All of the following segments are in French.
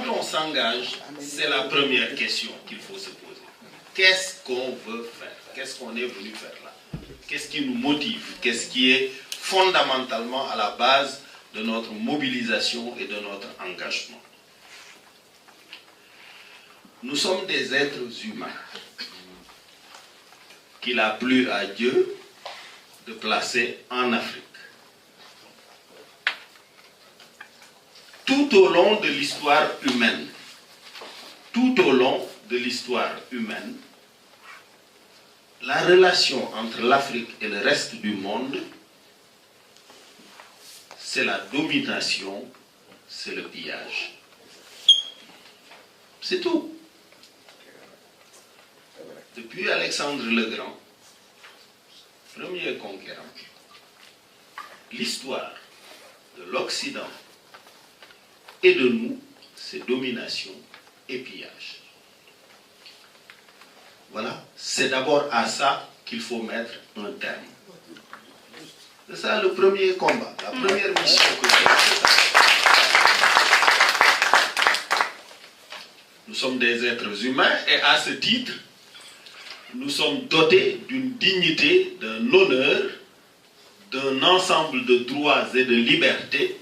on s'engage, c'est la première question qu'il faut se poser. Qu'est-ce qu'on veut faire? Qu'est-ce qu'on est venu faire là? Qu'est-ce qui nous motive? Qu'est-ce qui est fondamentalement à la base de notre mobilisation et de notre engagement? Nous sommes des êtres humains qu'il a plu à Dieu de placer en Afrique. Tout au long de l'histoire humaine, la relation entre l'Afrique et le reste du monde, c'est la domination, c'est le pillage. C'est tout. Depuis Alexandre le Grand, premier conquérant, l'histoire de l'Occident et de nous, c'est domination et pillage. Voilà, c'est d'abord à ça qu'il faut mettre un terme. C'est ça le premier combat, la première mission que j'ai. Nous sommes des êtres humains et à ce titre, nous sommes dotés d'une dignité, d'un honneur, d'un ensemble de droits et de libertés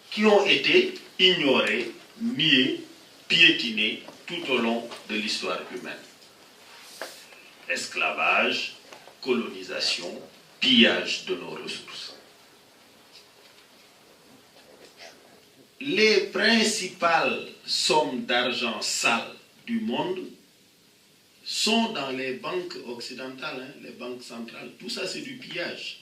qui ont été ignorés, niés, piétinés tout au long de l'histoire humaine. Esclavage, colonisation, pillage de nos ressources. Les principales sommes d'argent sale du monde sont dans les banques occidentales, les banques centrales. Tout ça, c'est du pillage.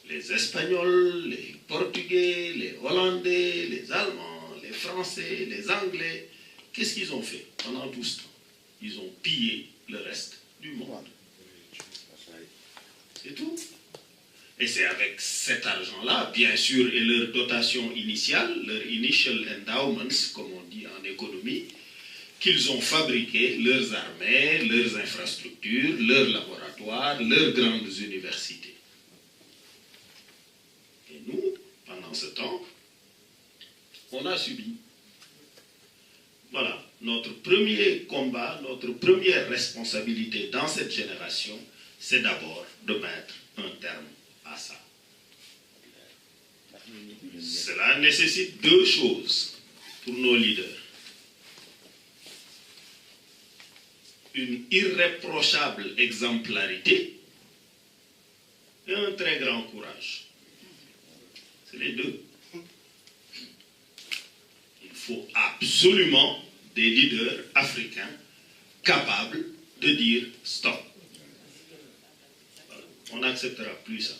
Les Espagnols, les Portugais, les Hollandais, les Allemands, les Français, les Anglais, qu'est-ce qu'ils ont fait pendant tout ce temps? Ils ont pillé le reste du monde. C'est tout. Et c'est avec cet argent-là, bien sûr, et leur dotation initiale, leur initial endowments, comme on dit en économie, qu'ils ont fabriqué leurs armées, leurs infrastructures, leurs laboratoires, leurs grandes universités. Et nous, pendant ce temps, on a subi. Voilà, notre premier combat, notre première responsabilité dans cette génération, c'est d'abord de mettre un terme à ça. Cela nécessite deux choses pour nos leaders. Une irréprochable exemplarité et un très grand courage. C'est les deux. Il faut absolument des leaders africains capables de dire stop. Voilà. On n'acceptera plus ça.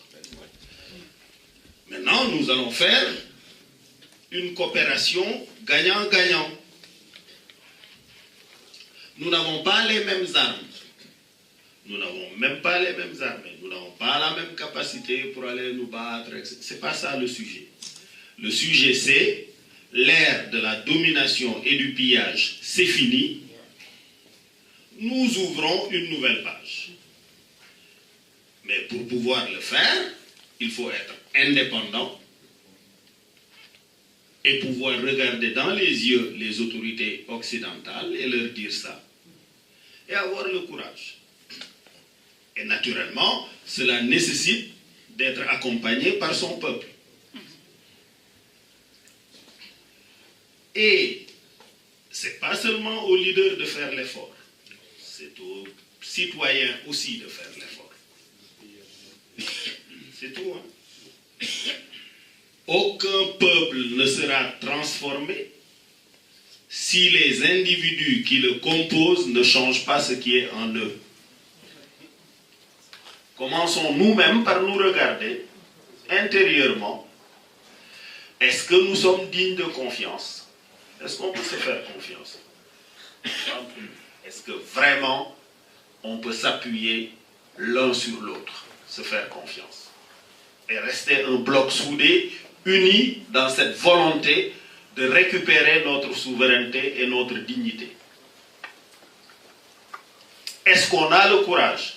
Maintenant, nous allons faire une coopération gagnant-gagnant. Nous n'avons pas les mêmes armes. Nous n'avons même pas les mêmes armées. Nous n'avons pas la même capacité pour aller nous battre. Ce n'est pas ça le sujet. Le sujet, c'est l'ère de la domination et du pillage, c'est fini. Nous ouvrons une nouvelle page. Mais pour pouvoir le faire, il faut être indépendant et pouvoir regarder dans les yeux les autorités occidentales et leur dire ça. Et avoir le courage. Et naturellement, cela nécessite d'être accompagné par son peuple. Et ce n'est pas seulement aux leaders de faire l'effort, c'est aux citoyens aussi de faire l'effort. C'est tout, hein? Aucun peuple ne sera transformé si les individus qui le composent ne changent pas ce qui est en eux. Commençons nous-mêmes par nous regarder intérieurement. Est-ce que nous sommes dignes de confiance? Est-ce qu'on peut se faire confiance? Est-ce que vraiment on peut s'appuyer l'un sur l'autre, se faire confiance et rester un bloc soudé, uni dans cette volonté de récupérer notre souveraineté et notre dignité? Est-ce qu'on a le courage?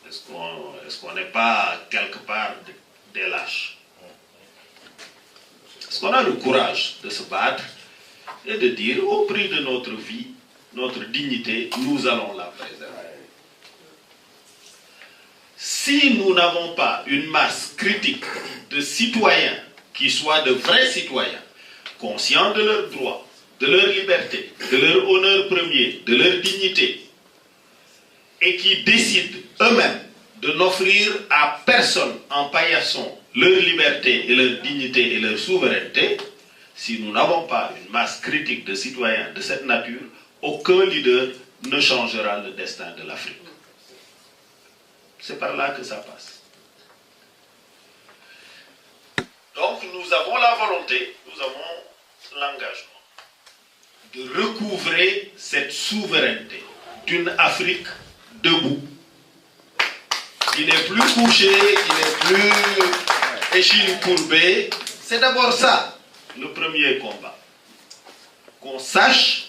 Est-ce qu'on n'est pas quelque part des lâches? Est-ce qu'on a le courage de se battre et de dire, au prix de notre vie, notre dignité, nous allons la préserver? Si nous n'avons pas une masse critique de citoyens qui soient de vrais citoyens, conscients de leurs droits, de leur liberté, de leur honneur premier, de leur dignité, et qui décident eux-mêmes de n'offrir à personne en paillasson leur liberté et leur dignité et leur souveraineté, si nous n'avons pas une masse critique de citoyens de cette nature, aucun leader ne changera le destin de l'Afrique. C'est par là que ça passe. Donc nous avons la volonté, nous avons l'engagement de recouvrer cette souveraineté d'une Afrique debout, qui n'est plus couchée, qui n'est plus échine courbée. C'est d'abord ça, le premier combat. Qu'on sache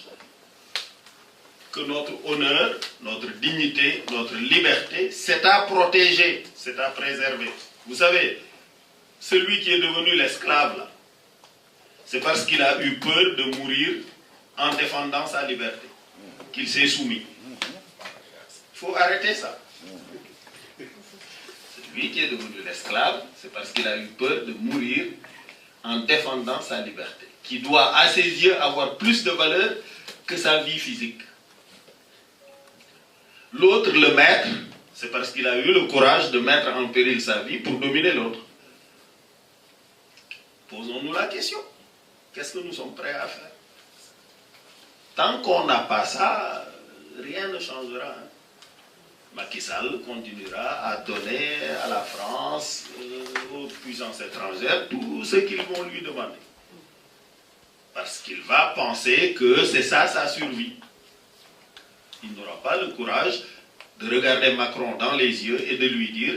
que notre honneur, notre dignité, notre liberté, c'est à protéger, c'est à préserver. Vous savez, celui qui est devenu l'esclave, là, c'est parce qu'il a eu peur de mourir en défendant sa liberté, qu'il s'est soumis. Il faut arrêter ça. Celui qui est devenu l'esclave, c'est parce qu'il a eu peur de mourir en défendant sa liberté, qui doit, à ses yeux, avoir plus de valeur que sa vie physique. L'autre, le maître, c'est parce qu'il a eu le courage de mettre en péril sa vie pour dominer l'autre. Posons-nous la question. Qu'est-ce que nous sommes prêts à faire? Tant qu'on n'a pas ça, rien ne changera. Macky Sall continuera à donner à la France, aux puissances étrangères, tout ce qu'ils vont lui demander. Parce qu'il va penser que c'est ça sa survie. Il n'aura pas le courage de regarder Macron dans les yeux et de lui dire,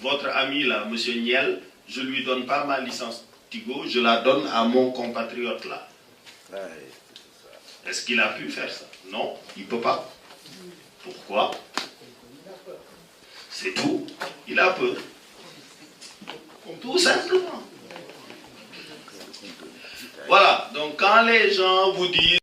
votre ami là, M. Niel, je ne lui donne pas ma licence Tigo, je la donne à mon compatriote là. Est-ce qu'il a pu faire ça? Non, il ne peut pas. Pourquoi? C'est tout. Il a peur. Tout simplement. Voilà. Donc quand les gens vous disent